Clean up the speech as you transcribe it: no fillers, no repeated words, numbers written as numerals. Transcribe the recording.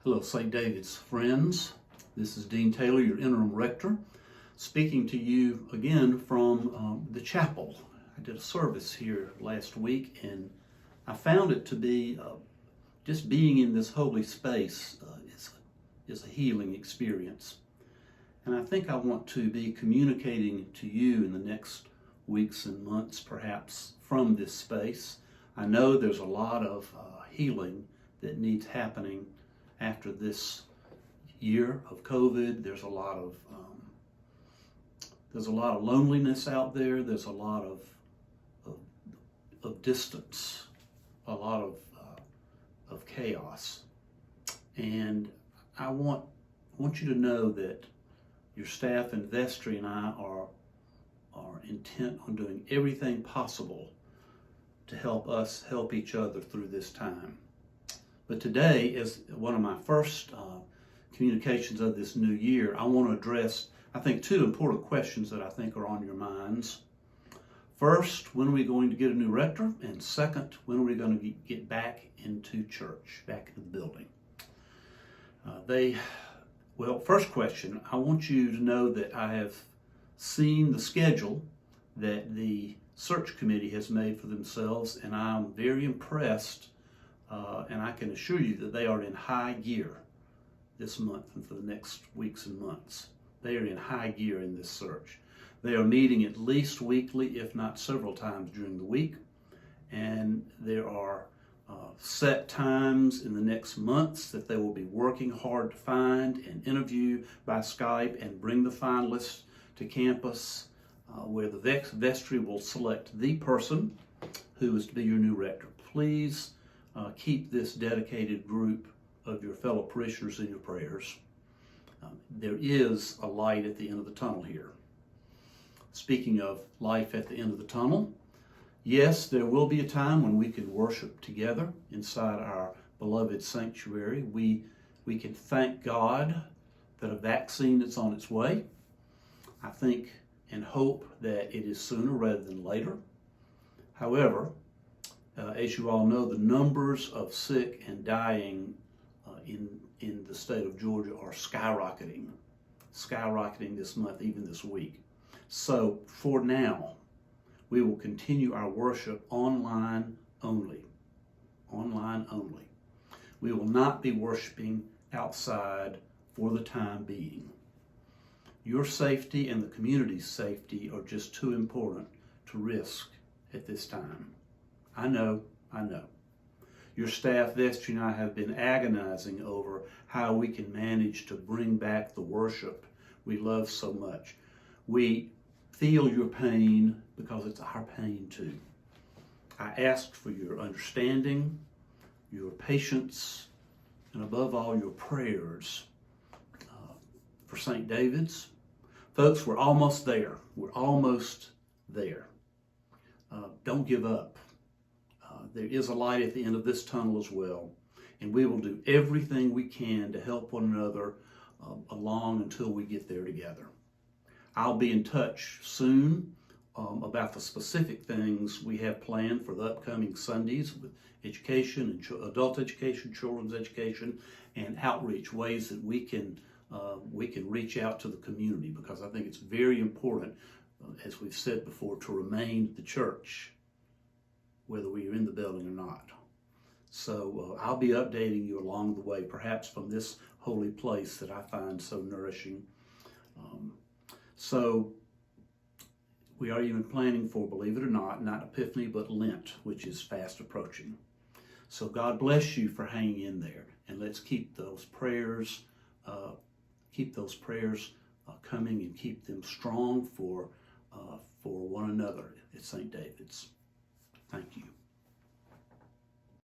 Hello, St. David's friends. This is Dean Taylor, your interim rector, speaking to you again from the chapel. I did a service here last week, and I found it to be just being in this holy space is a healing experience. And I think I want to be communicating to you in the next weeks and months, perhaps, from this space. I know there's a lot of healing that needs happening after this year of COVID. There's a lot of loneliness out there. There's a lot of distance, a lot of chaos, and I want you to know that your staff and vestry and I are intent on doing everything possible to help us help each other through this time. But today is one of my first communications of this new year. I want to address, I think, two important questions that I think are on your minds. First, when are we going to get a new rector? And second, when are we going to get back into church, back into the building? First question, I want you to know that I have seen the schedule that the search committee has made for themselves, and I'm very impressed. And I can assure you that they are in high gear this month and for the next weeks and months. They are in high gear in this search. They are meeting at least weekly, if not several times during the week. And there are set times in the next months that they will be working hard to find and interview by Skype and bring the finalists to campus where the vestry will select the person who is to be your new rector. Please keep this dedicated group of your fellow parishioners in your prayers. There is a light at the end of the tunnel here. Speaking of life at the end of the tunnel, yes, there will be a time when we can worship together inside our beloved sanctuary. We can thank God that a vaccine is on its way. I think and hope that it is sooner rather than later. However, as you all know, the numbers of sick and dying in the state of Georgia are skyrocketing this month, even this week. So for now, we will continue our worship online only. Online only. We will not be worshiping outside for the time being. Your safety and the community's safety are just too important to risk at this time. I know. Your staff, vestry, and I have been agonizing over how we can manage to bring back the worship we love so much. We feel your pain because it's our pain too. I ask for your understanding, your patience, and above all, your prayers for St. David's. Folks, we're almost there. We're almost there. Don't give up. There is a light at the end of this tunnel as well, and we will do everything we can to help one another along until we get there together. I'll be in touch soon about the specific things we have planned for the upcoming Sundays with education and adult education, children's education, and outreach, ways that we can reach out to the community, because I think it's very important, as we've said before, to remain the church, whether we are in the building or not. So I'll be updating you along the way, perhaps from this holy place that I find so nourishing. So we are even planning for, believe it or not Epiphany, but Lent, which is fast approaching. So God bless you for hanging in there, and let's keep those prayers coming and keep them strong for one another at St. David's. Thank you.